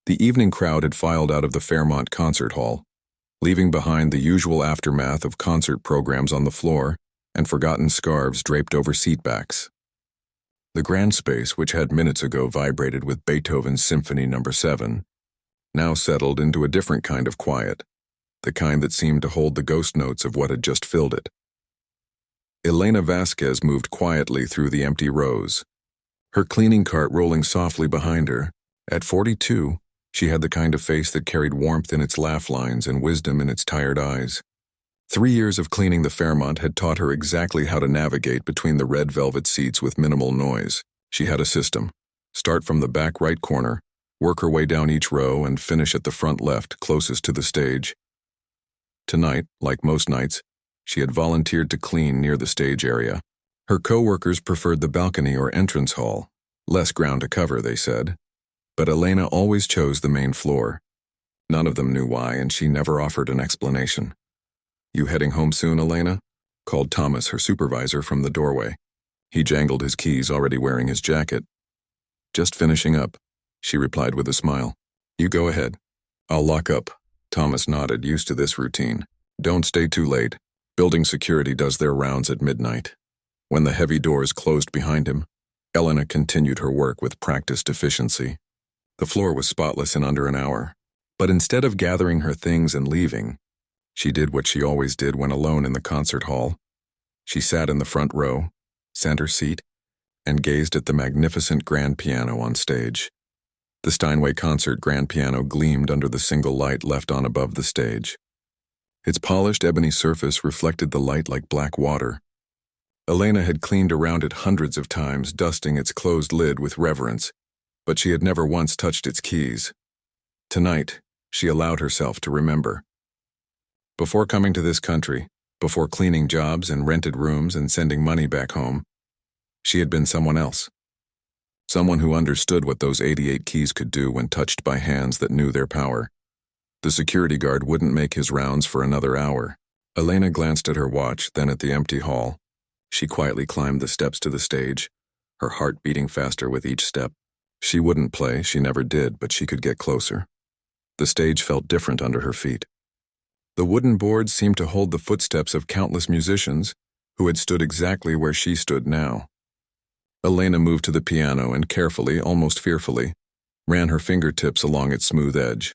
The evening crowd had filed out of the Fairmont Concert Hall, leaving behind the usual aftermath of concert programs on the floor and forgotten scarves draped over seatbacks. The grand space, which had minutes ago vibrated with Beethoven's Symphony No. 7, now settled into a different kind of quiet, the kind that seemed to hold the ghost notes of what had just filled it. Elena Vasquez moved quietly through the empty rows, her cleaning cart rolling softly behind her. At 42, she had the kind of face that carried warmth in its laugh lines and wisdom in its tired eyes. 3 years of cleaning the Fairmont had taught her exactly how to navigate between the red velvet seats with minimal noise. She had a system. Start from the back right corner, work her way down each row, and finish at the front left, closest to the stage. Tonight, like most nights, she had volunteered to clean near the stage area. Her co-workers preferred the balcony or entrance hall. Less ground to cover, they said. But Elena always chose the main floor. None of them knew why, and she never offered an explanation. "You heading home soon, Elena?" called Thomas, her supervisor, from the doorway. He jangled his keys, already wearing his jacket. "Just finishing up," she replied with a smile. "You go ahead. I'll lock up." Thomas nodded, used to this routine. "Don't stay too late. Building security does their rounds at midnight." When the heavy doors closed behind him, Elena continued her work with practiced efficiency. The floor was spotless in under an hour. But instead of gathering her things and leaving, she did what she always did when alone in the concert hall. She sat in the front row, center seat, and gazed at the magnificent grand piano on stage. The Steinway concert grand piano gleamed under the single light left on above the stage. Its polished ebony surface reflected the light like black water. Elena had cleaned around it hundreds of times, dusting its closed lid with reverence, but she had never once touched its keys. Tonight, she allowed herself to remember. Before coming to this country, before cleaning jobs and rented rooms and sending money back home, she had been someone else. Someone who understood what those 88 keys could do when touched by hands that knew their power. The security guard wouldn't make his rounds for another hour. Elena glanced at her watch, then at the empty hall. She quietly climbed the steps to the stage, her heart beating faster with each step. She wouldn't play, she never did, but she could get closer. The stage felt different under her feet. The wooden boards seemed to hold the footsteps of countless musicians who had stood exactly where she stood now. Elena moved to the piano and carefully, almost fearfully, ran her fingertips along its smooth edge.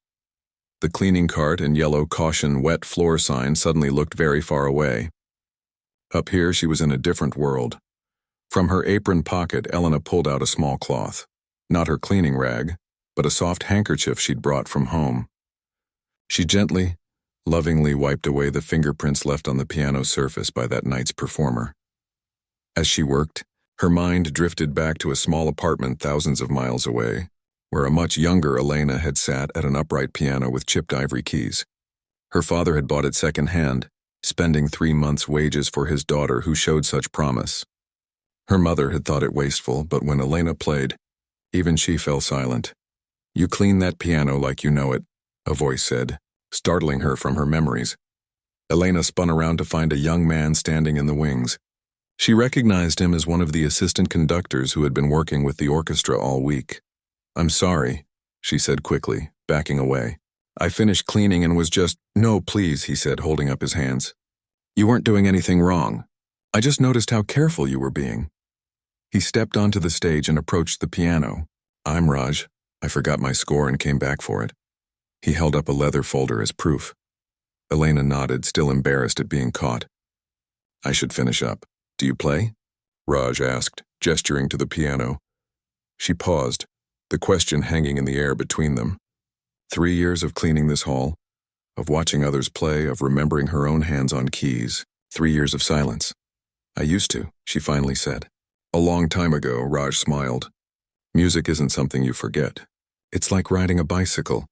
The cleaning cart and yellow caution wet floor sign suddenly looked very far away. Up here she was in a different world. From her apron pocket, Elena pulled out a small cloth. Not her cleaning rag, but a soft handkerchief she'd brought from home. She gently, lovingly wiped away the fingerprints left on the piano surface by that night's performer. As she worked, her mind drifted back to a small apartment thousands of miles away, where a much younger Elena had sat at an upright piano with chipped ivory keys. Her father had bought it second-hand, spending 3 months' wages for his daughter who showed such promise. Her mother had thought it wasteful, but when Elena played, even she fell silent. "You clean that piano like you know it," a voice said, startling her from her memories. Elena spun around to find a young man standing in the wings. She recognized him as one of the assistant conductors who had been working with the orchestra all week. "I'm sorry," she said quickly, backing away. "I finished cleaning and was just—" "No, please," he said, holding up his hands. "You weren't doing anything wrong. I just noticed how careful you were being." He stepped onto the stage and approached the piano. "I'm Raj. I forgot my score and came back for it." He held up a leather folder as proof. Elena nodded, still embarrassed at being caught. "I should finish up. Do you play?" Raj asked, gesturing to the piano. She paused, the question hanging in the air between them. 3 years of cleaning this hall, of watching others play, of remembering her own hands on keys. 3 years of silence. "I used to," she finally said. "A long time ago," Raj smiled. "Music isn't something you forget. It's like riding a bicycle."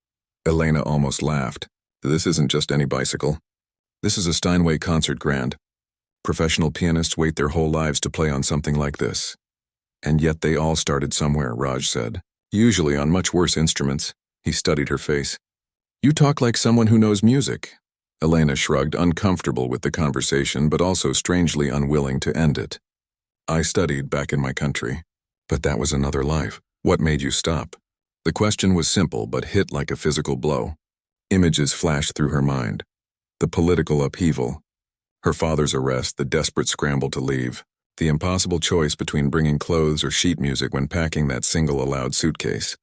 Elena almost laughed. "This isn't just any bicycle. This is a Steinway concert grand. Professional pianists wait their whole lives to play on something like this. And yet they all started somewhere," Raj said. "Usually on much worse instruments." He studied her face. "You talk like someone who knows music." Elena shrugged, uncomfortable with the conversation, but also strangely unwilling to end it. "I studied back in my country. But that was another life. What made you stop?" The question was simple but hit like a physical blow. Images flashed through her mind. The political upheaval, her father's arrest, the desperate scramble to leave, the impossible choice between bringing clothes or sheet music when packing that single allowed suitcase.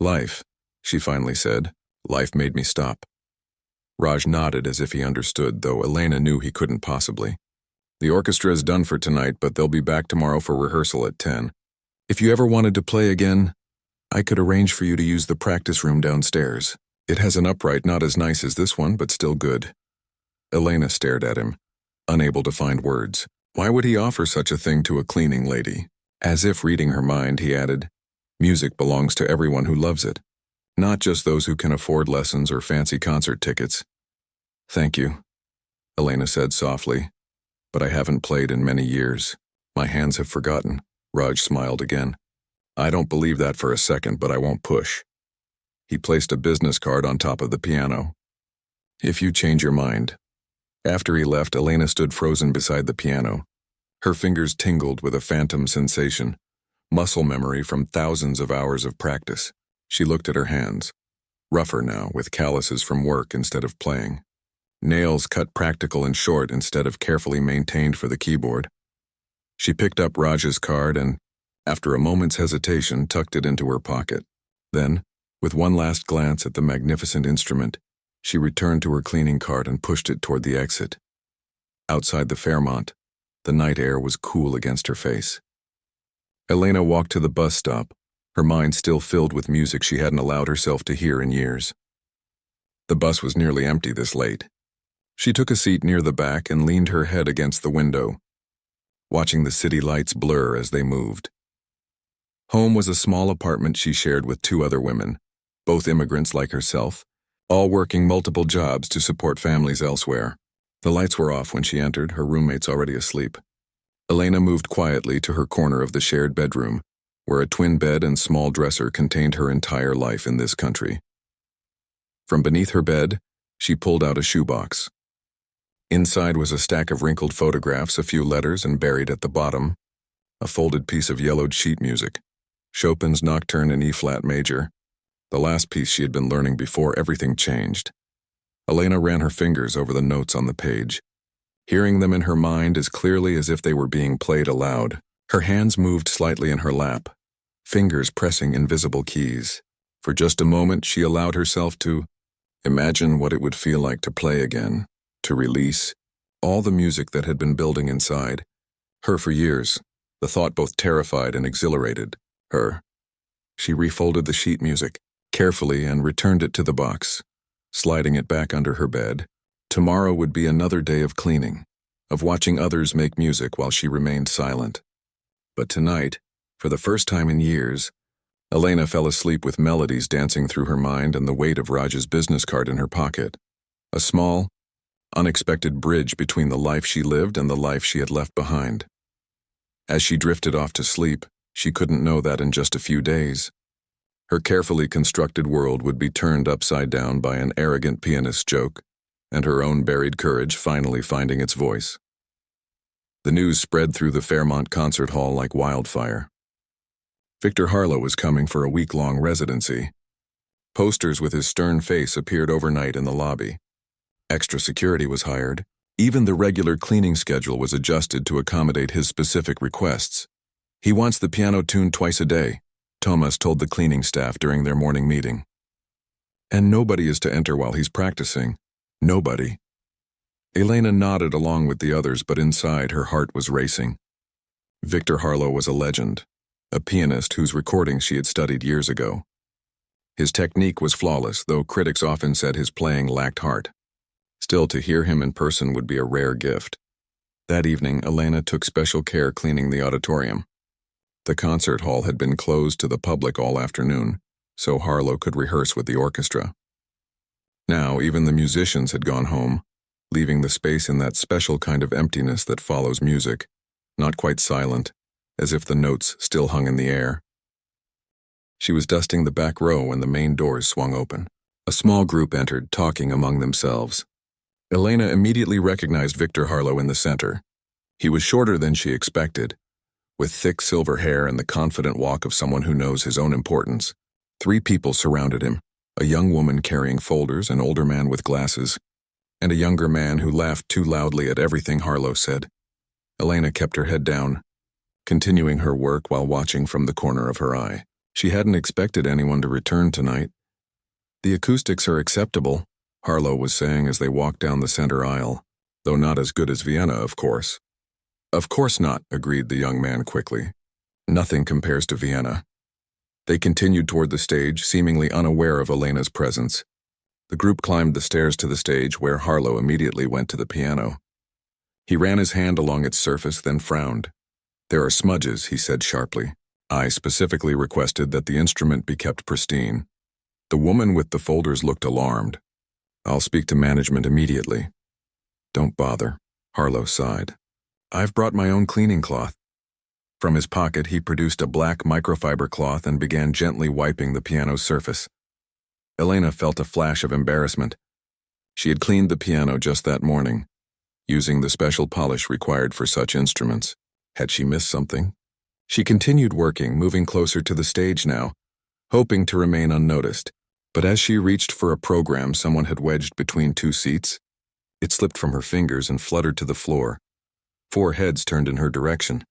Life, she finally said. Life made me stop. Raj nodded as if he understood, though Elena knew he couldn't possibly. The orchestra is done for tonight, but they'll be back tomorrow for rehearsal at 10. If you ever wanted to play again, I could arrange for you to use the practice room downstairs. It has an upright not as nice as this one, but still good. Elena stared at him, unable to find words. Why would he offer such a thing to a cleaning lady? As if reading her mind, he added, music belongs to everyone who loves it, not just those who can afford lessons or fancy concert tickets. Thank you, Elena said softly, but I haven't played in many years. My hands have forgotten. Raj smiled again. I don't believe that for a second, but I won't push. He placed a business card on top of the piano. If you change your mind. After he left, Elena stood frozen beside the piano. Her fingers tingled with a phantom sensation, muscle memory from thousands of hours of practice. She looked at her hands, rougher now, with calluses from work instead of playing. Nails cut practical and short instead of carefully maintained for the keyboard. She picked up Raj's card and, after a moment's hesitation, tucked it into her pocket. Then, with one last glance at the magnificent instrument, she returned to her cleaning cart and pushed it toward the exit. Outside the Fairmont, the night air was cool against her face. Elena walked to the bus stop, her mind still filled with music she hadn't allowed herself to hear in years. The bus was nearly empty this late. She took a seat near the back and leaned her head against the window, watching the city lights blur as they moved. Home was a small apartment she shared with two other women, both immigrants like herself, all working multiple jobs to support families elsewhere. The lights were off when she entered, her roommates already asleep. Elena moved quietly to her corner of the shared bedroom, where a twin bed and small dresser contained her entire life in this country. From beneath her bed, she pulled out a shoebox. Inside was a stack of wrinkled photographs, a few letters, and buried at the bottom, a folded piece of yellowed sheet music, Chopin's Nocturne in E-flat major, the last piece she had been learning before everything changed. Elena ran her fingers over the notes on the page, hearing them in her mind as clearly as if they were being played aloud. Her hands moved slightly in her lap, fingers pressing invisible keys. For just a moment, she allowed herself to imagine what it would feel like to play again, to release all the music that had been building inside her for years. The thought both terrified and exhilarated her. She refolded the sheet music carefully and returned it to the box, sliding it back under her bed. Tomorrow would be another day of cleaning, of watching others make music while she remained silent. But tonight, for the first time in years, Elena fell asleep with melodies dancing through her mind and the weight of Raj's business card in her pocket. A small, unexpected bridge between the life she lived and the life she had left behind. As she drifted off to sleep, she couldn't know that in just a few days, her carefully constructed world would be turned upside down by an arrogant pianist joke, and her own buried courage finally finding its voice. The news spread through the Fairmont concert hall like wildfire. Victor Harlow was coming for a week-long residency. Posters with his stern face appeared overnight in the lobby. Extra security was hired. Even the regular cleaning schedule was adjusted to accommodate his specific requests. He wants the piano tuned twice a day, Thomas told the cleaning staff during their morning meeting. And nobody is to enter while he's practicing. Nobody. Elena nodded along with the others, but inside her heart was racing. Victor Harlow was a legend, a pianist whose recordings she had studied years ago. His technique was flawless, though critics often said his playing lacked heart. Still, to hear him in person would be a rare gift. That evening, Elena took special care cleaning the auditorium. The concert hall had been closed to the public all afternoon, so Harlow could rehearse with the orchestra. Now, even the musicians had gone home, leaving the space in that special kind of emptiness that follows music, not quite silent, as if the notes still hung in the air. She was dusting the back row when the main doors swung open. A small group entered, talking among themselves. Elena immediately recognized Victor Harlow in the center. He was shorter than she expected, with thick silver hair and the confident walk of someone who knows his own importance. 3 people surrounded him, a young woman carrying folders, an older man with glasses, and a younger man who laughed too loudly at everything Harlow said. Elena kept her head down, continuing her work while watching from the corner of her eye. She hadn't expected anyone to return tonight. "The acoustics are acceptable," Harlow was saying as they walked down the center aisle, "though not as good as Vienna, of course." "Of course not," agreed the young man quickly. "Nothing compares to Vienna." They continued toward the stage, seemingly unaware of Elena's presence. The group climbed the stairs to the stage, where Harlow immediately went to the piano. He ran his hand along its surface, then frowned. "There are smudges," he said sharply. "I specifically requested that the instrument be kept pristine." The woman with the folders looked alarmed. "I'll speak to management immediately." "Don't bother," Harlow sighed. "I've brought my own cleaning cloth." From his pocket, he produced a black microfiber cloth and began gently wiping the piano's surface. Elena felt a flash of embarrassment. She had cleaned the piano just that morning, using the special polish required for such instruments. Had she missed something? She continued working, moving closer to the stage now, hoping to remain unnoticed. But as she reached for a program someone had wedged between 2 seats, it slipped from her fingers and fluttered to the floor. 4 heads turned in her direction.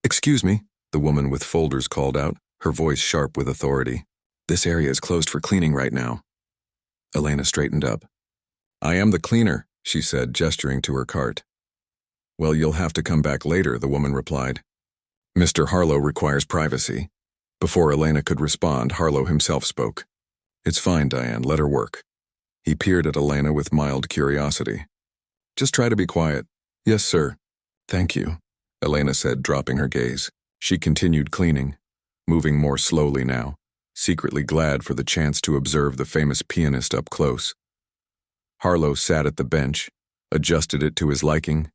"Excuse me," the woman with folders called out, her voice sharp with authority. "This area is closed for cleaning right now." Elena straightened up. "I am the cleaner," she said, gesturing to her cart. "Well, you'll have to come back later," the woman replied. "Mr. Harlow requires privacy." Before Elena could respond, Harlow himself spoke. "It's fine, Diane, let her work." He peered at Elena with mild curiosity. "Just try to be quiet." "Yes, sir." "Thank you," Elena said, dropping her gaze. She continued cleaning, moving more slowly now, secretly glad for the chance to observe the famous pianist up close. Harlow sat at the bench, adjusted it to his liking,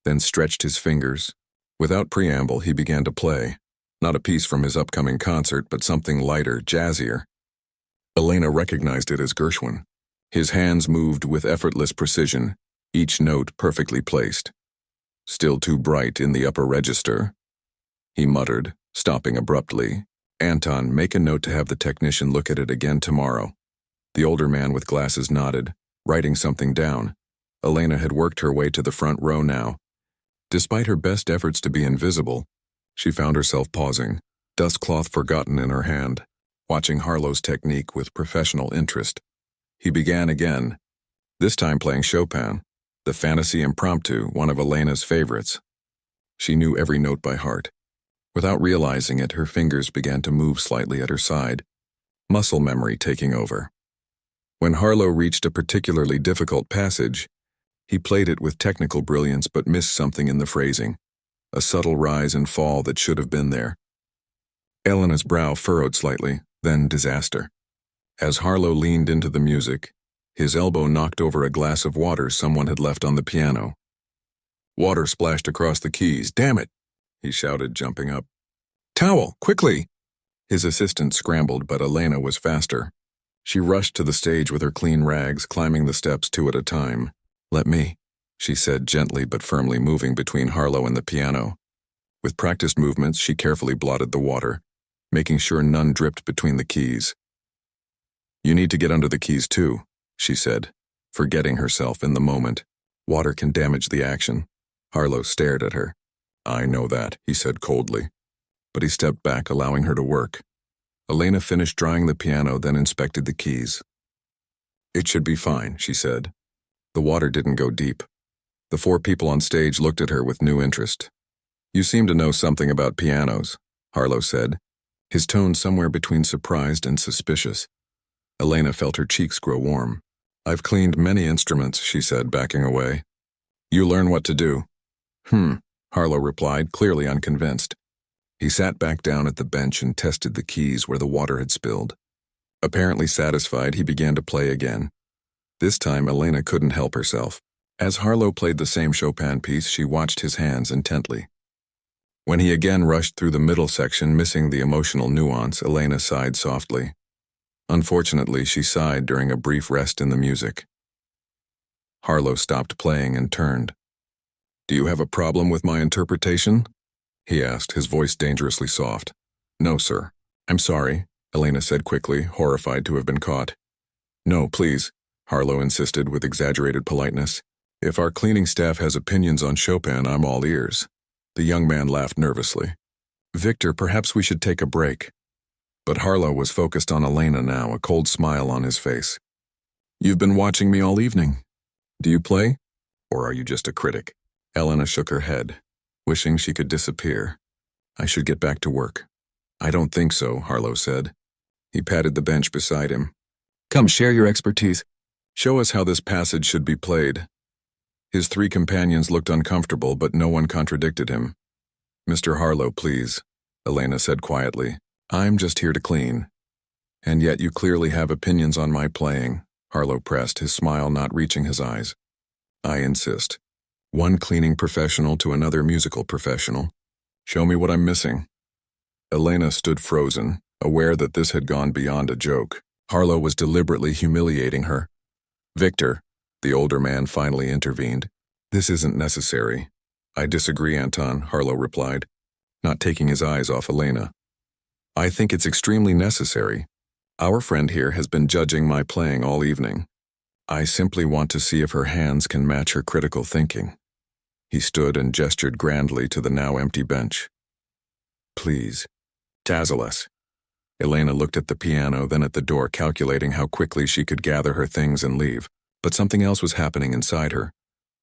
then stretched his fingers. Without preamble, he began to play. Not a piece from his upcoming concert, but something lighter, jazzier. Elena recognized it as Gershwin. His hands moved with effortless precision, each note perfectly placed. "Still too bright in the upper register," he muttered, stopping abruptly. "Anton, make a note to have the technician look at it again tomorrow." The older man with glasses nodded, writing something down. Elena had worked her way to the front row now. Despite her best efforts to be invisible, she found herself pausing, dustcloth forgotten in her hand, watching Harlow's technique with professional interest. He began again, this time playing Chopin, the Fantasy Impromptu, one of Elena's favorites. She knew every note by heart. Without realizing it, her fingers began to move slightly at her side, muscle memory taking over. When Harlow reached a particularly difficult passage, he played it with technical brilliance but missed something in the phrasing, a subtle rise and fall that should have been there. Elena's brow furrowed slightly, then disaster. As Harlow leaned into the music, his elbow knocked over a glass of water someone had left on the piano. Water splashed across the keys. "Damn it!" he shouted, jumping up. "Towel, quickly!" His assistant scrambled, but Elena was faster. She rushed to the stage with her clean rags, climbing the steps 2 at a time. "Let me," she said gently but firmly, moving between Harlow and the piano. With practiced movements, she carefully blotted the water, making sure none dripped between the keys. "You need to get under the keys too," she said, forgetting herself in the moment. "Water can damage the action." Harlow stared at her. "I know that," he said coldly. But he stepped back, allowing her to work. Elena finished drying the piano, then inspected the keys. "It should be fine," she said. The water didn't go deep. The 4 people on stage looked at her with new interest. "You seem to know something about pianos," Harlow said, his tone somewhere between surprised and suspicious. Elena felt her cheeks grow warm. "I've cleaned many instruments," she said, backing away. "You learn what to do." Harlow replied, clearly unconvinced. He sat back down at the bench and tested the keys where the water had spilled. Apparently satisfied, he began to play again. This time, Elena couldn't help herself. As Harlow played the same Chopin piece, she watched his hands intently. When he again rushed through the middle section, missing the emotional nuance, Elena sighed softly. Unfortunately, she sighed during a brief rest in the music. Harlow stopped playing and turned. "Do you have a problem with my interpretation?" he asked, his voice dangerously soft. "No, sir. I'm sorry. Elena said quickly, horrified to have been caught. No, please, Harlow insisted with exaggerated politeness. If our cleaning staff has opinions on Chopin, I'm all ears. The young man laughed nervously. Victor, perhaps we should take a break. But Harlow was focused on Elena now, a cold smile on his face. You've been watching me all evening. Do you play? Or are you just a critic? Elena shook her head, wishing she could disappear. I should get back to work. I don't think so, Harlow said. He patted the bench beside him. Come, share your expertise. Show us how this passage should be played. His three companions looked uncomfortable, but no one contradicted him. Mr. Harlow, please, Elena said quietly. I'm just here to clean. And yet you clearly have opinions on my playing, Harlow pressed, his smile not reaching his eyes. I insist. One cleaning professional to another musical professional. Show me what I'm missing. Elena stood frozen, aware that this had gone beyond a joke. Harlow was deliberately humiliating her. Victor, the older man finally intervened. This isn't necessary. I disagree, Anton, Harlow replied, not taking his eyes off Elena. I think it's extremely necessary. Our friend here has been judging my playing all evening. I simply want to see if her hands can match her critical thinking. He stood and gestured grandly to the now empty bench. Please, dazzle us. Elena looked at the piano, then at the door, calculating how quickly she could gather her things and leave. But something else was happening inside her,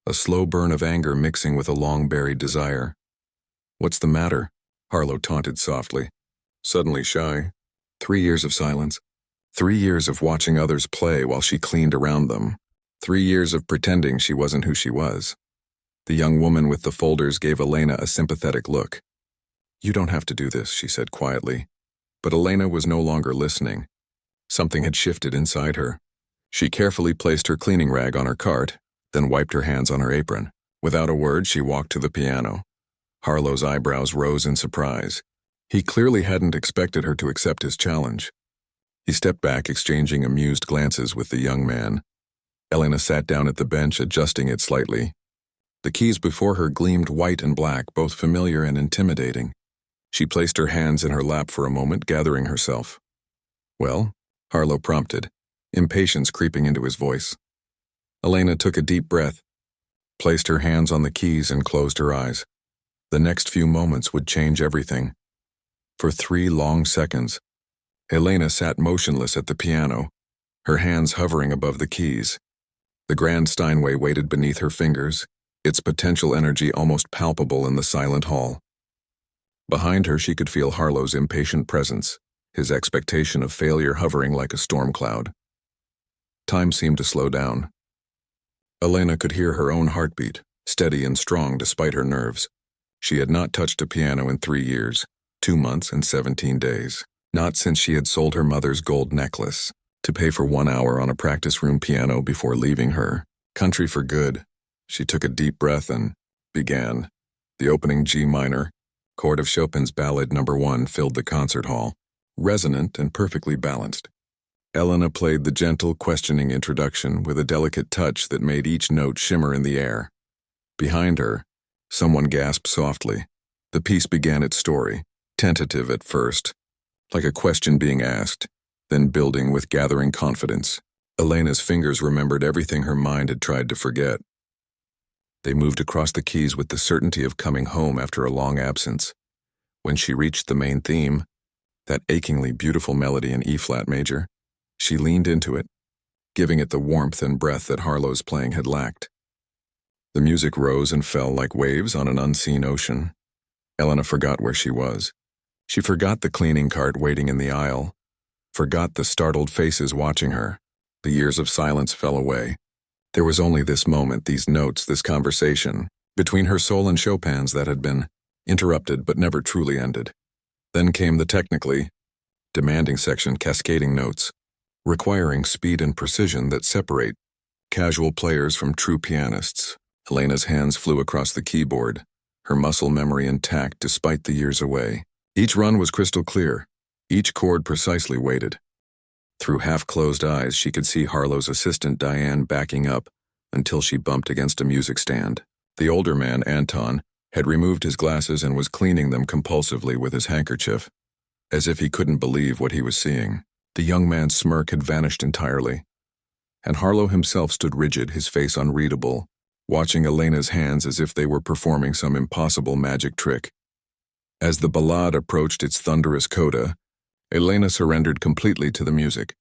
a slow burn of anger mixing with a long-buried desire. What's the matter? Harlow taunted softly. Suddenly shy. 3 years of silence. 3 years of watching others play while she cleaned around them. 3 years of pretending she wasn't who she was. The young woman with the folders gave Elena a sympathetic look. You don't have to do this, she said quietly. But Elena was no longer listening. Something had shifted inside her. She carefully placed her cleaning rag on her cart, then wiped her hands on her apron. Without a word, she walked to the piano. Harlow's eyebrows rose in surprise. He clearly hadn't expected her to accept his challenge. He stepped back, exchanging amused glances with the young man. Elena sat down at the bench, adjusting it slightly. The keys before her gleamed white and black, both familiar and intimidating. She placed her hands in her lap for a moment, gathering herself. Well, Harlow prompted, impatience creeping into his voice. Elena took a deep breath, placed her hands on the keys and closed her eyes. The next few moments would change everything. For 3 long seconds, Elena sat motionless at the piano, her hands hovering above the keys. The grand Steinway waited beneath her fingers, its potential energy almost palpable in the silent hall. Behind her, she could feel Harlow's impatient presence, his expectation of failure hovering like a storm cloud. Time seemed to slow down. Elena could hear her own heartbeat, steady and strong despite her nerves. She had not touched a piano in 3 years, 2 months and 17 days. Not since she had sold her mother's gold necklace to pay for 1 hour on a practice room piano before leaving her country for good. She took a deep breath and began. The opening G minor chord of Chopin's Ballad No. 1 filled the concert hall, resonant and perfectly balanced. Elena played the gentle, questioning introduction with a delicate touch that made each note shimmer in the air. Behind her, someone gasped softly. The piece began its story, tentative at first, like a question being asked, then building with gathering confidence. Elena's fingers remembered everything her mind had tried to forget. They moved across the keys with the certainty of coming home after a long absence. When she reached the main theme, that achingly beautiful melody in E-flat major, she leaned into it, giving it the warmth and breath that Harlow's playing had lacked. The music rose and fell like waves on an unseen ocean. Elena forgot where she was. She forgot the cleaning cart waiting in the aisle, forgot the startled faces watching her. The years of silence fell away. There was only this moment, these notes, this conversation, between her soul and Chopin's that had been interrupted but never truly ended. Then came the technically demanding section, cascading notes, requiring speed and precision that separate casual players from true pianists. Elena's hands flew across the keyboard, her muscle memory intact despite the years away. Each run was crystal clear, each chord precisely weighted. Through half-closed eyes, she could see Harlow's assistant Diane backing up until she bumped against a music stand. The older man, Anton, had removed his glasses and was cleaning them compulsively with his handkerchief. as if he couldn't believe what he was seeing. The young man's smirk had vanished entirely, and Harlow himself stood rigid, his face unreadable, watching Elena's hands as if they were performing some impossible magic trick. As the ballade approached its thunderous coda, Elena surrendered completely to the music.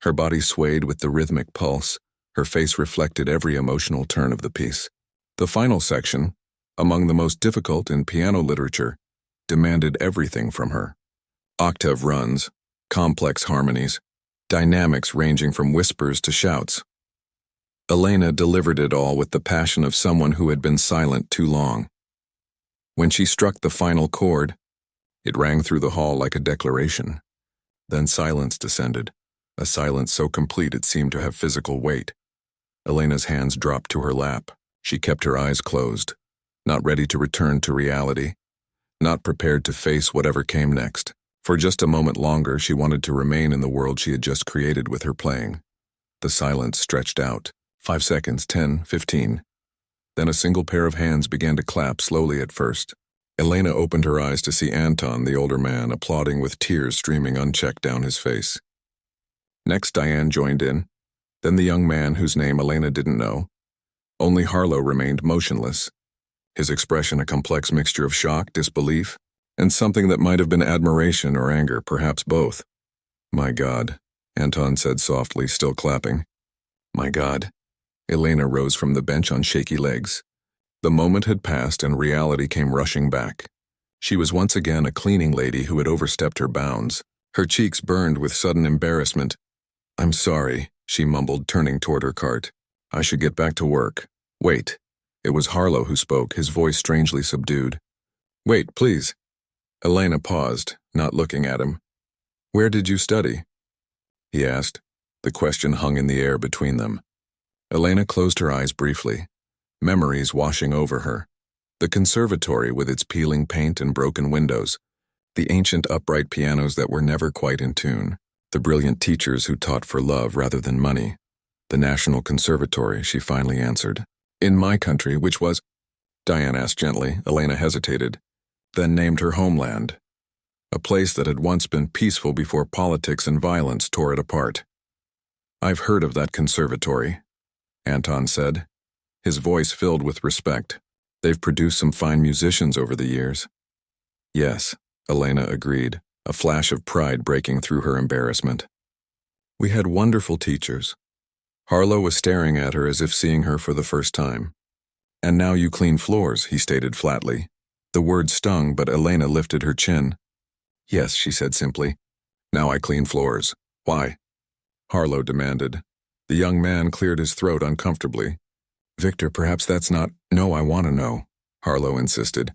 Her body swayed with the rhythmic pulse, her face reflected every emotional turn of the piece. The final section, among the most difficult in piano literature, demanded everything from her. Octave runs, complex harmonies, dynamics ranging from whispers to shouts. Elena delivered it all with the passion of someone who had been silent too long. When she struck the final chord, it rang through the hall like a declaration. Then silence descended, a silence so complete it seemed to have physical weight. Elena's hands dropped to her lap. She kept her eyes closed, not ready to return to reality, not prepared to face whatever came next. For just a moment longer, she wanted to remain in the world she had just created with her playing. The silence stretched out. 5 seconds, 10, 15. Then a single pair of hands began to clap slowly at first. Elena opened her eyes to see Anton, the older man, applauding with tears streaming unchecked down his face. Next, Diane joined in, then the young man whose name Elena didn't know. Only Harlow remained motionless, his expression a complex mixture of shock, disbelief, and something that might have been admiration or anger, perhaps both. "My God," Anton said softly, still clapping. "My God." Elena rose from the bench on shaky legs. The moment had passed and reality came rushing back. She was once again a cleaning lady who had overstepped her bounds. Her cheeks burned with sudden embarrassment. "I'm sorry," she mumbled, turning toward her cart. "I should get back to work." "Wait." It was Harlow who spoke, his voice strangely subdued. "Wait, please." Elena paused, not looking at him. "Where did you study?" he asked. The question hung in the air between them. Elena closed her eyes briefly, memories washing over her. The conservatory with its peeling paint and broken windows, the ancient upright pianos that were never quite in tune, the brilliant teachers who taught for love rather than money. "The National Conservatory," she finally answered. "In my country, which was—" Diane asked gently. Elena hesitated, then named her homeland, a place that had once been peaceful before politics and violence tore it apart. "I've heard of that conservatory," Anton said, his voice filled with respect. "They've produced some fine musicians over the years." "Yes," Elena agreed, a flash of pride breaking through her embarrassment. "We had wonderful teachers." Harlow was staring at her as if seeing her for the first time. "And now you clean floors," he stated flatly. The word stung, but Elena lifted her chin. "Yes," she said simply. "Now I clean floors." "Why?" Harlow demanded. The young man cleared his throat uncomfortably. "Victor, perhaps that's not—" "No, I want to know," Harlow insisted.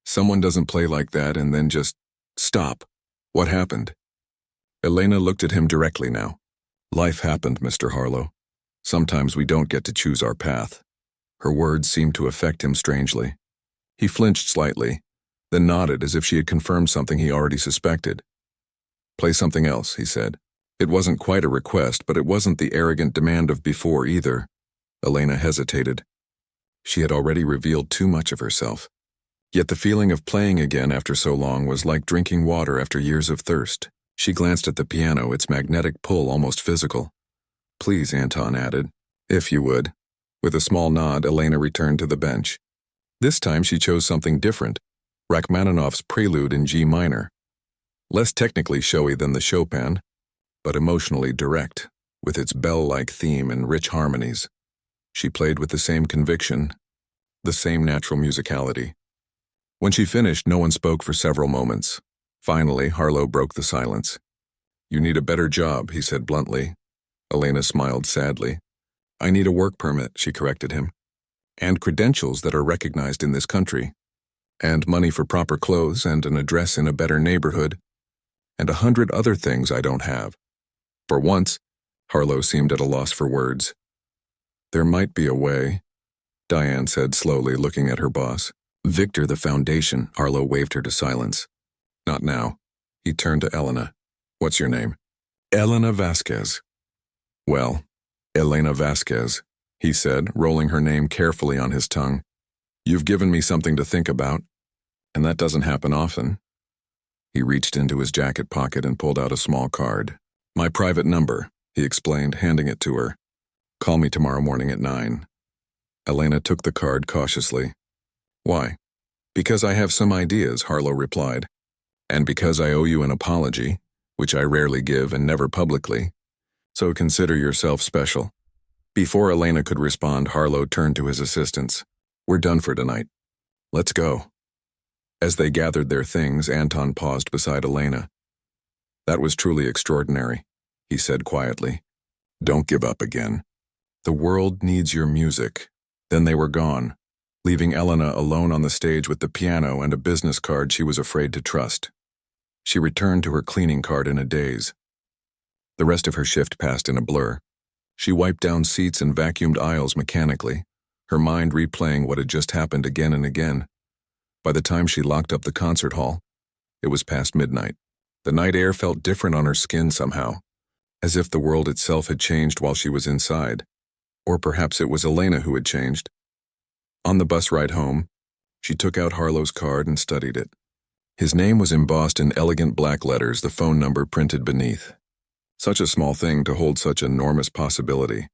"Someone doesn't play like that and then just stop. What happened?" Elena looked at him directly now. "Life happened, Mr. Harlow. Sometimes we don't get to choose our path." Her words seemed to affect him strangely. He flinched slightly, then nodded as if she had confirmed something he already suspected. "Play something else," he said. It wasn't quite a request, but it wasn't the arrogant demand of before either. Elena hesitated. She had already revealed too much of herself. Yet the feeling of playing again after so long was like drinking water after years of thirst. She glanced at the piano, its magnetic pull almost physical. "Please," Anton added, "if you would." With a small nod, Elena returned to the bench. This time she chose something different, Rachmaninoff's Prelude in G minor. Less technically showy than the Chopin, but emotionally direct, with its bell-like theme and rich harmonies. She played with the same conviction, the same natural musicality. When she finished, no one spoke for several moments. Finally, Harlow broke the silence. "You need a better job," he said bluntly. Elena smiled sadly. "I need a work permit," she corrected him. "And credentials that are recognized in this country. And money for proper clothes and an address in a better neighborhood. And 100 other things I don't have." For once, Harlow seemed at a loss for words. "There might be a way," Diane said slowly, looking at her boss. "Victor, the foundation," Harlow waved her to silence. "Not now." He turned to Elena. "What's your name?" "Elena Vasquez." "Well, Elena Vasquez," he said, rolling her name carefully on his tongue. "You've given me something to think about, and that doesn't happen often." He reached into his jacket pocket and pulled out a small card. "My private number," he explained, handing it to her. "Call me tomorrow morning at 9. Elena took the card cautiously. "Why?" "Because I have some ideas," Harlow replied. "And because I owe you an apology, which I rarely give and never publicly. So consider yourself special." Before Elena could respond, Harlow turned to his assistants. "We're done for tonight. Let's go." As they gathered their things, Anton paused beside Elena. "That was truly extraordinary," he said quietly. "Don't give up again. The world needs your music." Then they were gone, leaving Elena alone on the stage with the piano and a business card she was afraid to trust. She returned to her cleaning cart in a daze. The rest of her shift passed in a blur. She wiped down seats and vacuumed aisles mechanically, her mind replaying what had just happened again and again. By the time she locked up the concert hall, it was past midnight. The night air felt different on her skin somehow, as if the world itself had changed while she was inside. Or perhaps it was Elena who had changed. On the bus ride home, she took out Harlow's card and studied it. His name was embossed in elegant black letters, the phone number printed beneath. Such a small thing to hold such enormous possibility.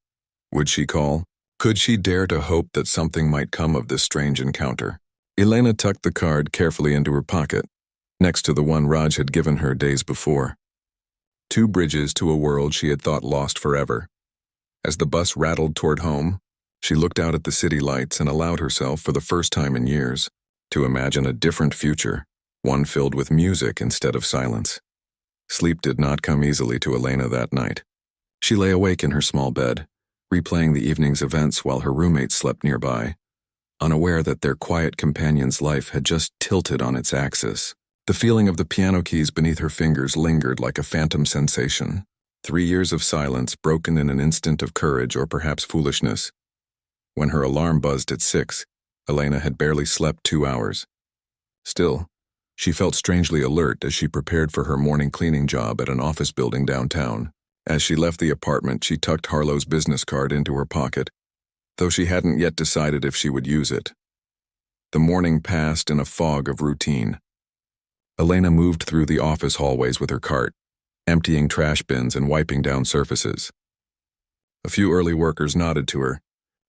Would she call? Could she dare to hope that something might come of this strange encounter? Elena tucked the card carefully into her pocket, next to the one Raj had given her days before. 2 bridges to a world she had thought lost forever. As the bus rattled toward home, she looked out at the city lights and allowed herself, for the first time in years, to imagine a different future, one filled with music instead of silence. Sleep did not come easily to Elena that night. She lay awake in her small bed, replaying the evening's events while her roommate slept nearby, unaware that their quiet companion's life had just tilted on its axis. The feeling of the piano keys beneath her fingers lingered like a phantom sensation. 3 years of silence broken in an instant of courage or perhaps foolishness. When her alarm buzzed at 6, Elena had barely slept 2 hours. Still, she felt strangely alert as she prepared for her morning cleaning job at an office building downtown. As she left the apartment, she tucked Harlow's business card into her pocket, though she hadn't yet decided if she would use it. The morning passed in a fog of routine. Elena moved through the office hallways with her cart, emptying trash bins and wiping down surfaces. A few early workers nodded to her.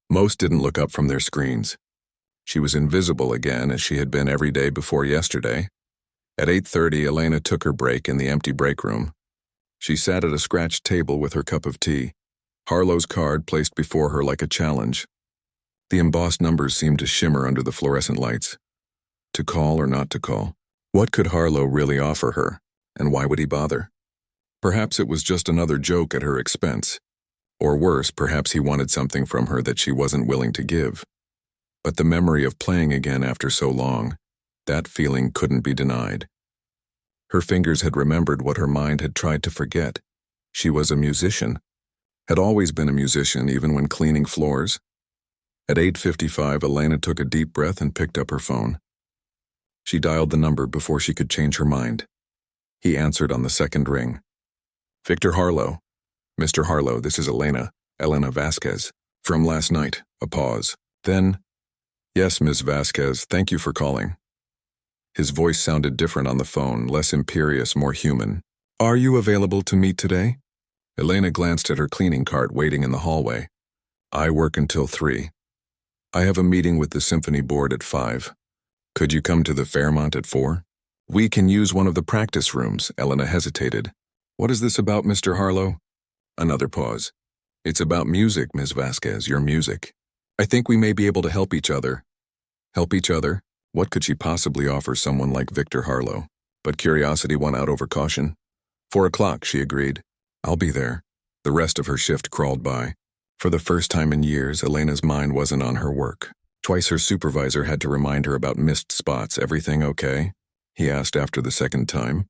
Most didn't look up from their screens. She was invisible again, as she had been every day before yesterday. At 8:30, Elena took her break in the empty break room. She sat at a scratched table with her cup of tea, Harlow's card placed before her like a challenge. The embossed numbers seemed to shimmer under the fluorescent lights. To call or not to call? What could Harlow really offer her, and why would he bother? Perhaps it was just another joke at her expense. Or worse, perhaps he wanted something from her that she wasn't willing to give. But the memory of playing again after so long, that feeling couldn't be denied. Her fingers had remembered what her mind had tried to forget. She was a musician. Had always been a musician, even when cleaning floors. At 8:55, Elena took a deep breath and picked up her phone. She dialed the number before she could change her mind. He answered on the second ring. "Victor Harlow." "Mr. Harlow, this is Elena Vasquez. From last night." A pause. Then, "Yes, Ms. Vasquez, thank you for calling." His voice sounded different on the phone, less imperious, more human. "Are you available to meet today?" Elena glanced at her cleaning cart waiting in the hallway. "I work until 3. I have a meeting with the symphony board at 5. Could you come to the Fairmont at 4? "We can use one of the practice rooms." Elena hesitated. "What is this about, Mr. Harlow?" Another pause. "It's about music, Ms. Vasquez, your music. I think we may be able to help each other." Help each other? What could she possibly offer someone like Victor Harlow? But curiosity won out over caution. 4 o'clock, she agreed. "I'll be there." The rest of her shift crawled by. For the first time in years, Elena's mind wasn't on her work. Twice her supervisor had to remind her about missed spots. "Everything okay?" he asked after the second time.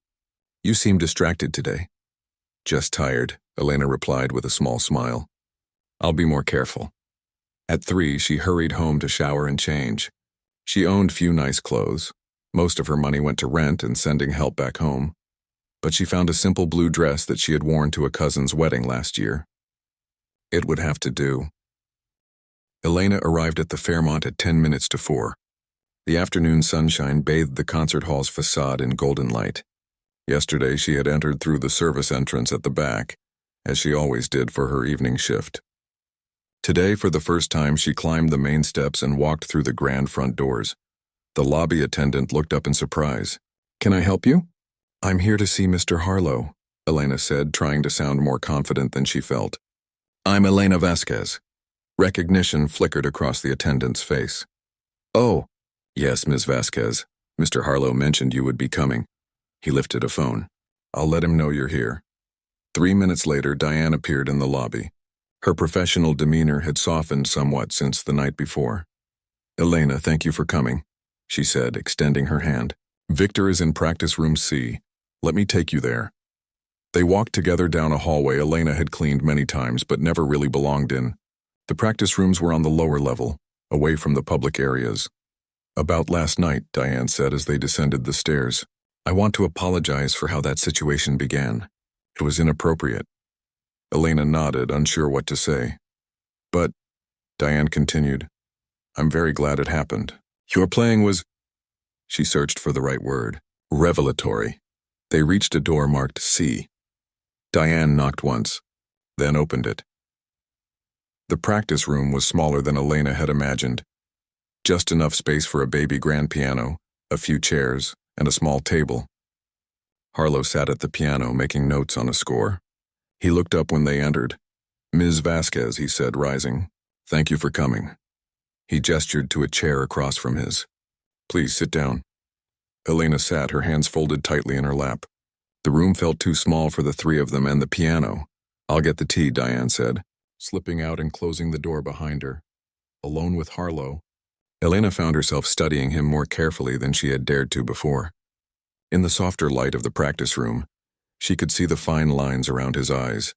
"You seem distracted today." "Just tired," Elena replied with a small smile. "I'll be more careful." At 3, she hurried home to shower and change. She owned few nice clothes. Most of her money went to rent and sending help back home. But she found a simple blue dress that she had worn to a cousin's wedding last year. It would have to do. Elena arrived at the Fairmont at 10 minutes to 4. The afternoon sunshine bathed the concert hall's facade in golden light. Yesterday she had entered through the service entrance at the back, as she always did for her evening shift. Today, for the first time, she climbed the main steps and walked through the grand front doors. The lobby attendant looked up in surprise. "Can I help you?" "I'm here to see Mr. Harlow," Elena said, trying to sound more confident than she felt. "I'm Elena Vasquez." Recognition flickered across the attendant's face. "Oh, yes, Ms. Vasquez. Mr. Harlow mentioned you would be coming." He lifted a phone. "I'll let him know you're here." 3 minutes later, Diane appeared in the lobby. Her professional demeanor had softened somewhat since the night before. "Elena, thank you for coming," she said, extending her hand. "Victor is in practice room C. Let me take you there." They walked together down a hallway Elena had cleaned many times but never really belonged in. The practice rooms were on the lower level, away from the public areas. "About last night," Diane said as they descended the stairs. "I want to apologize for how that situation began. It was inappropriate." Elena nodded, unsure what to say. "But," Diane continued, "I'm very glad it happened. Your playing was—" She searched for the right word. "Revelatory." They reached a door marked C. Diane knocked once, then opened it. The practice room was smaller than Elena had imagined. Just enough space for a baby grand piano, a few chairs, and a small table. Harlow sat at the piano making notes on a score. He looked up when they entered. "Ms. Vasquez," he said, rising. "Thank you for coming." He gestured to a chair across from his. "Please sit down." Elena sat, her hands folded tightly in her lap. The room felt too small for the three of them and the piano. "I'll get the tea," Diane said, slipping out and closing the door behind her. Alone with Harlow, Elena found herself studying him more carefully than she had dared to before. In the softer light of the practice room, she could see the fine lines around his eyes,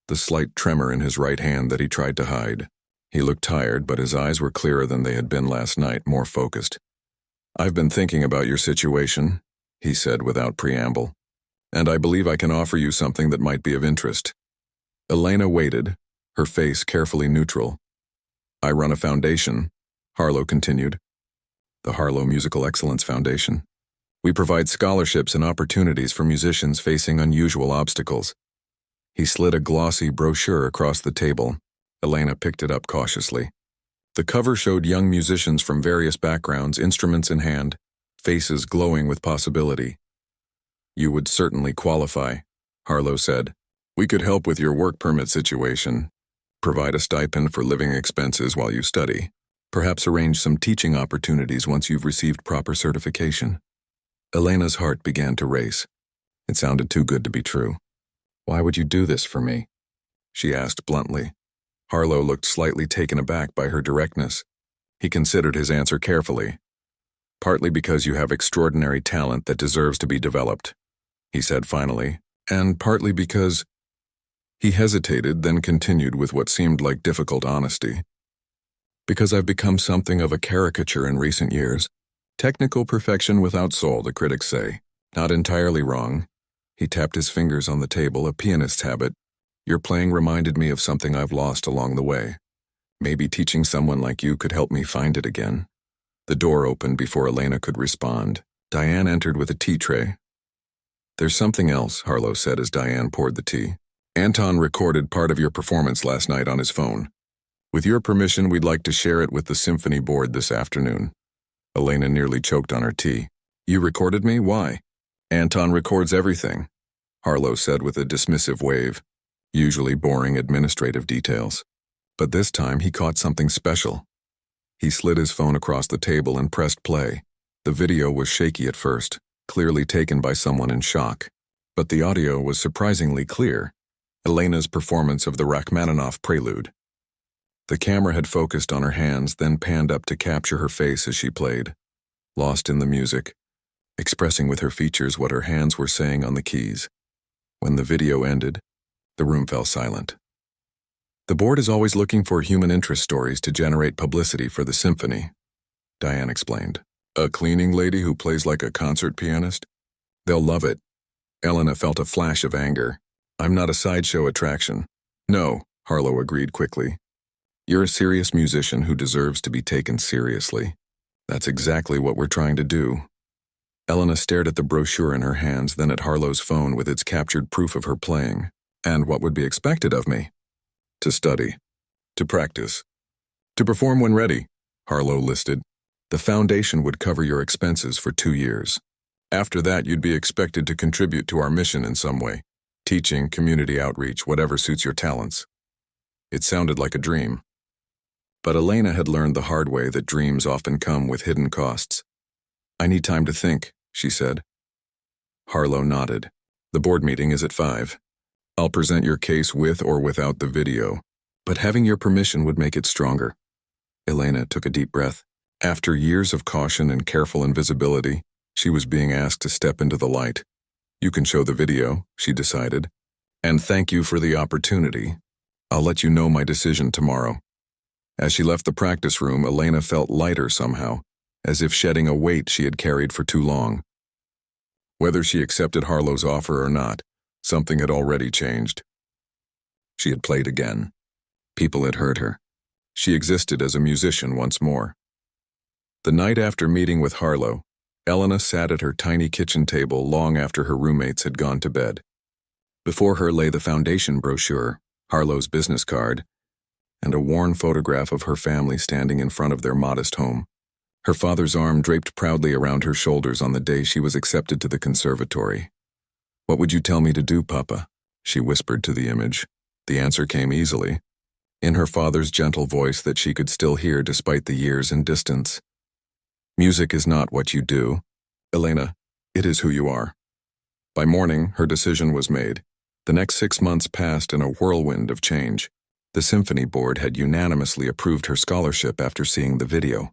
the slight tremor in his right hand that he tried to hide. He looked tired, but his eyes were clearer than they had been last night, more focused. "I've been thinking about your situation," he said without preamble, "and I believe I can offer you something that might be of interest." Elena waited, her face carefully neutral. "I run a foundation," Harlow continued. "The Harlow Musical Excellence Foundation. We provide scholarships and opportunities for musicians facing unusual obstacles." He slid a glossy brochure across the table. Elena picked it up cautiously. The cover showed young musicians from various backgrounds, instruments in hand, faces glowing with possibility. "You would certainly qualify," Harlow said. "We could help with your work permit situation, provide a stipend for living expenses while you study, perhaps arrange some teaching opportunities once you've received proper certification." Elena's heart began to race. It sounded too good to be true. "Why would you do this for me?" she asked bluntly. Harlow looked slightly taken aback by her directness. He considered his answer carefully. "Partly because you have extraordinary talent that deserves to be developed," he said finally, "and partly because—" He hesitated, then continued with what seemed like difficult honesty. "Because I've become something of a caricature in recent years. Technical perfection without soul, the critics say. Not entirely wrong." He tapped his fingers on the table, a pianist's habit. "Your playing reminded me of something I've lost along the way. Maybe teaching someone like you could help me find it again." The door opened before Elena could respond. Diane entered with a tea tray. "There's something else," Harlow said as Diane poured the tea. "Anton recorded part of your performance last night on his phone. With your permission, we'd like to share it with the symphony board this afternoon." Elena nearly choked on her tea. "You recorded me? Why?" "Anton records everything," Harlow said with a dismissive wave. Usually boring administrative details. But this time he caught something special. He slid his phone across the table and pressed play. The video was shaky at first, clearly taken by someone in shock. But the audio was surprisingly clear. Elena's performance of the Rachmaninoff Prelude. The camera had focused on her hands, then panned up to capture her face as she played, lost in the music, expressing with her features what her hands were saying on the keys. When the video ended, the room fell silent. "The board is always looking for human interest stories to generate publicity for the symphony," Diane explained. "A cleaning lady who plays like a concert pianist? They'll love it." Elena felt a flash of anger. "I'm not a sideshow attraction." "No," Harlow agreed quickly. "You're a serious musician who deserves to be taken seriously. That's exactly what we're trying to do." Elena stared at the brochure in her hands, then at Harlow's phone with its captured proof of her playing. And what would be expected of me? To study. To practice. To perform when ready, Harlow listed. The foundation would cover your expenses for 2 years. After that, you'd be expected to contribute to our mission in some way. Teaching, community outreach, whatever suits your talents. It sounded like a dream. But Elena had learned the hard way that dreams often come with hidden costs. I need time to think, she said. Harlow nodded. The board meeting is at 5. I'll present your case with or without the video, but having your permission would make it stronger. Elena took a deep breath. After years of caution and careful invisibility, she was being asked to step into the light. You can show the video, she decided. And thank you for the opportunity. I'll let you know my decision tomorrow. As she left the practice room, Elena felt lighter somehow, as if shedding a weight she had carried for too long. Whether she accepted Harlow's offer or not, something had already changed. She had played again. People had heard her. She existed as a musician once more. The night after meeting with Harlow, Elena sat at her tiny kitchen table long after her roommates had gone to bed. Before her lay the foundation brochure, Harlow's business card, and a worn photograph of her family standing in front of their modest home. Her father's arm draped proudly around her shoulders on the day she was accepted to the conservatory. What would you tell me to do, Papa? She whispered to the image. The answer came easily, in her father's gentle voice that she could still hear despite the years and distance. Music is not what you do, Elena, it is who you are. By morning, her decision was made. The next 6 months passed in a whirlwind of change. The symphony board had unanimously approved her scholarship after seeing the video.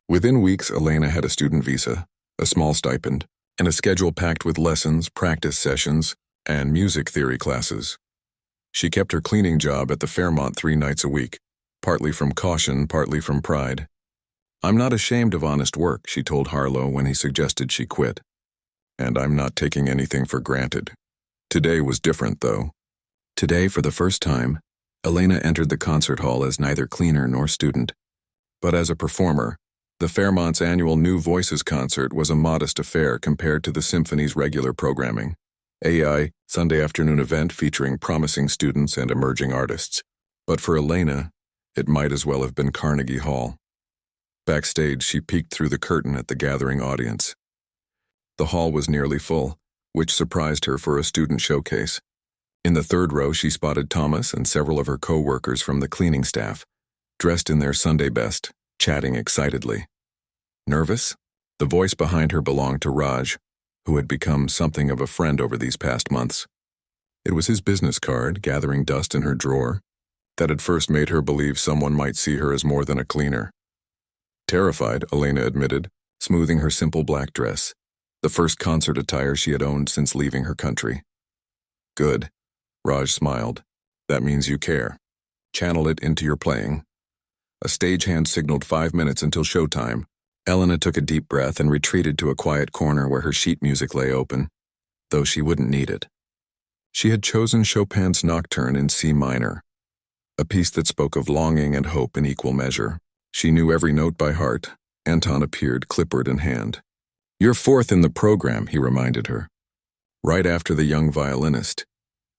Within weeks, Elena had a student visa, a small stipend, and a schedule packed with lessons, practice sessions, and music theory classes. She kept her cleaning job at the Fairmont 3 nights a week, partly from caution, partly from pride. I'm not ashamed of honest work, she told Harlow when he suggested she quit. And I'm not taking anything for granted. Today was different, though. Today, for the first time, Elena entered the concert hall as neither cleaner nor student, but as a performer. The Fairmont's annual New Voices concert was a modest affair compared to the symphony's regular programming. A Sunday afternoon event featuring promising students and emerging artists. But for Elena, it might as well have been Carnegie Hall. Backstage, she peeked through the curtain at the gathering audience. The hall was nearly full, which surprised her for a student showcase. In the third row, she spotted Thomas and several of her co-workers from the cleaning staff, dressed in their Sunday best, chatting excitedly. Nervous? The voice behind her belonged to Raj, who had become something of a friend over these past months. It was his business card, gathering dust in her drawer, that had first made her believe someone might see her as more than a cleaner. Terrified, Elena admitted, smoothing her simple black dress, the first concert attire she had owned since leaving her country. Good. Raj smiled. That means you care. Channel it into your playing. A stagehand signaled 5 minutes until showtime. Elena took a deep breath and retreated to a quiet corner where her sheet music lay open, though she wouldn't need it. She had chosen Chopin's Nocturne in C minor, a piece that spoke of longing and hope in equal measure. She knew every note by heart. Anton appeared, clipboard in hand. You're 4th in the program, he reminded her. Right after the young violinist.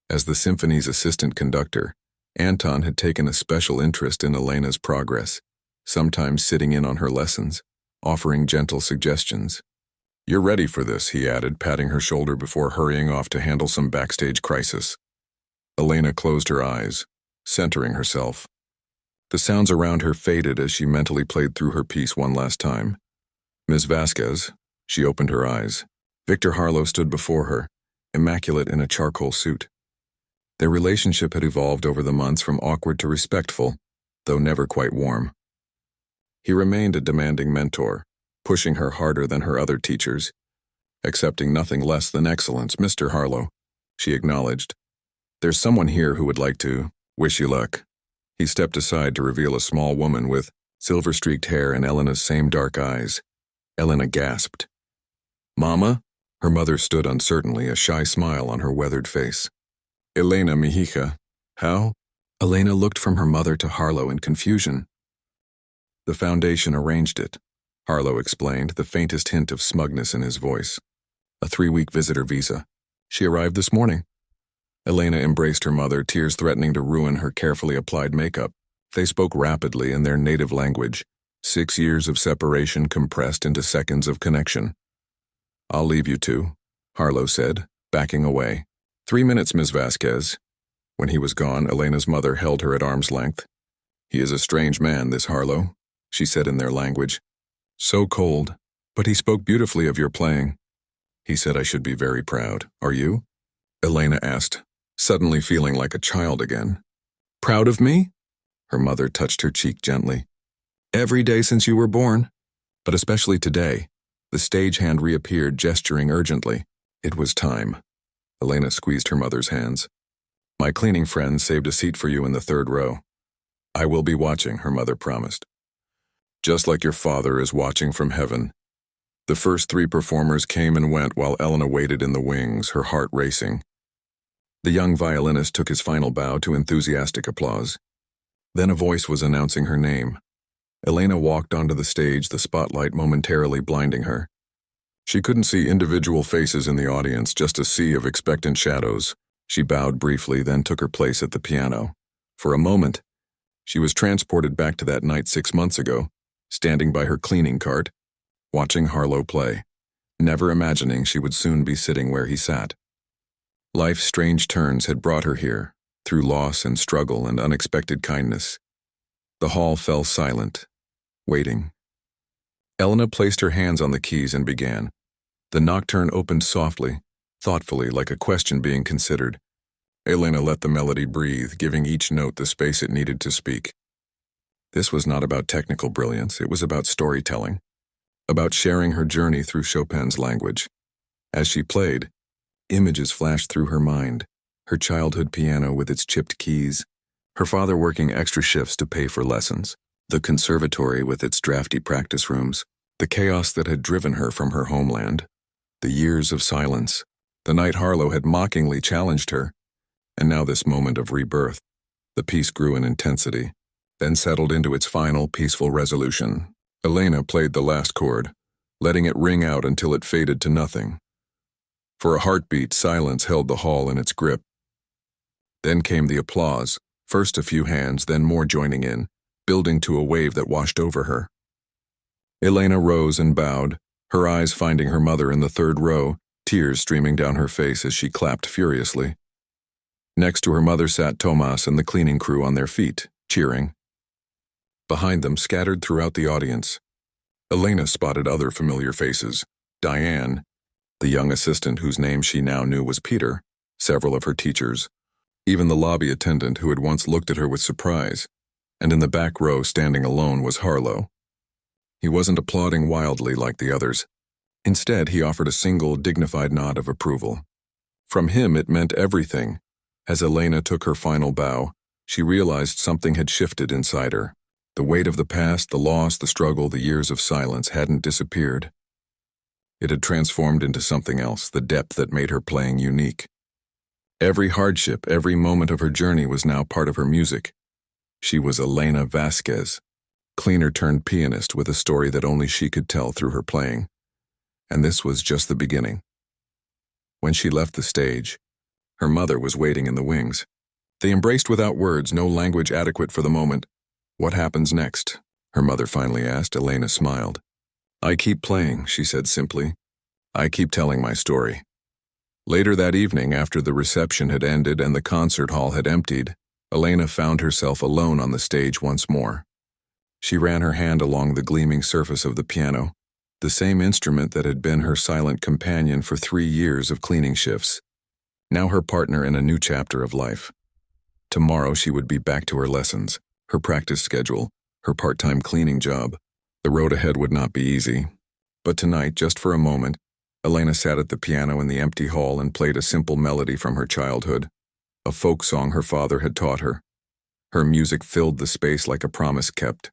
As the symphony's assistant conductor, Anton had taken a special interest in Elena's progress, sometimes sitting in on her lessons, offering gentle suggestions. You're ready for this, he added, patting her shoulder before hurrying off to handle some backstage crisis. Elena closed her eyes, centering herself. The sounds around her faded as she mentally played through her piece one last time. Ms. Vasquez, she opened her eyes. Victor Harlow stood before her, immaculate in a charcoal suit. Their relationship had evolved over the months from awkward to respectful, though never quite warm. He remained a demanding mentor, pushing her harder than her other teachers, accepting nothing less than excellence. Mr. Harlow, she acknowledged. There's someone here who would like to wish you luck. He stepped aside to reveal a small woman with silver-streaked hair and Elena's same dark eyes. Elena gasped. Mama? Her mother stood uncertainly, a shy smile on her weathered face. Elena, mi hija. How? Elena looked from her mother to Harlow in confusion. The foundation arranged it. Harlow explained, the faintest hint of smugness in his voice. A 3-week visitor visa. She arrived this morning. Elena embraced her mother, tears threatening to ruin her carefully applied makeup. They spoke rapidly in their native language, 6 years of separation compressed into seconds of connection. "I'll leave you two," Harlow said, backing away. 3 minutes, Ms. Vasquez." When he was gone, Elena's mother held her at arm's length. "He is a strange man, this Harlow," she said in their language. "So cold, but he spoke beautifully of your playing. He said I should be very proud. Are you?" Elena asked, suddenly feeling like a child again. "Proud of me?" Her mother touched her cheek gently. "Every day since you were born, but especially today." The stagehand reappeared, gesturing urgently. It was time. Elena squeezed her mother's hands. "My cleaning friend saved a seat for you in the 3rd row. I will be watching," her mother promised. "Just like your father is watching from heaven." The first 3 performers came and went while Elena waited in the wings, her heart racing. The young violinist took his final bow to enthusiastic applause. Then a voice was announcing her name. Elena walked onto the stage, the spotlight momentarily blinding her. She couldn't see individual faces in the audience, just a sea of expectant shadows. She bowed briefly, then took her place at the piano. For a moment, she was transported back to that night 6 months ago, standing by her cleaning cart, watching Harlow play, never imagining she would soon be sitting where he sat. Life's strange turns had brought her here, through loss and struggle and unexpected kindness. The hall fell silent, waiting. Elena placed her hands on the keys and began. The nocturne opened softly, thoughtfully, like a question being considered. Elena let the melody breathe, giving each note the space it needed to speak. This was not about technical brilliance, it was about storytelling, about sharing her journey through Chopin's language. As she played, images flashed through her mind, her childhood piano with its chipped keys, her father working extra shifts to pay for lessons, the conservatory with its drafty practice rooms, the chaos that had driven her from her homeland, the years of silence, the night Harlow had mockingly challenged her, and now this moment of rebirth. The piece grew in intensity, then settled into its final peaceful resolution. Elena played the last chord, letting it ring out until it faded to nothing. For a heartbeat, silence held the hall in its grip. Then came the applause, first a few hands, then more joining in, building to a wave that washed over her. Elena rose and bowed, her eyes finding her mother in the 3rd row, tears streaming down her face as she clapped furiously. Next to her mother sat Tomas and the cleaning crew on their feet, cheering. Behind them, scattered throughout the audience, Elena spotted other familiar faces. Diane, the young assistant whose name she now knew was Peter, several of her teachers, even the lobby attendant who had once looked at her with surprise, and in the back row, standing alone, was Harlow. He wasn't applauding wildly like the others. Instead, he offered a single, dignified nod of approval. From him, it meant everything. As Elena took her final bow, she realized something had shifted inside her. The weight of the past, the loss, the struggle, the years of silence hadn't disappeared. It had transformed into something else, the depth that made her playing unique. Every hardship, every moment of her journey was now part of her music. She was Elena Vasquez, cleaner turned pianist with a story that only she could tell through her playing. And this was just the beginning. When she left the stage, her mother was waiting in the wings. They embraced without words, no language adequate for the moment. "What happens next?" her mother finally asked. Elena smiled. "I keep playing," she said simply. "I keep telling my story." Later that evening, after the reception had ended and the concert hall had emptied, Elena found herself alone on the stage once more. She ran her hand along the gleaming surface of the piano, the same instrument that had been her silent companion for 3 years of cleaning shifts, now her partner in a new chapter of life. Tomorrow she would be back to her lessons, her practice schedule, her part-time cleaning job. The road ahead would not be easy. But tonight, just for a moment, Elena sat at the piano in the empty hall and played a simple melody from her childhood, a folk song her father had taught her. Her music filled the space like a promise kept,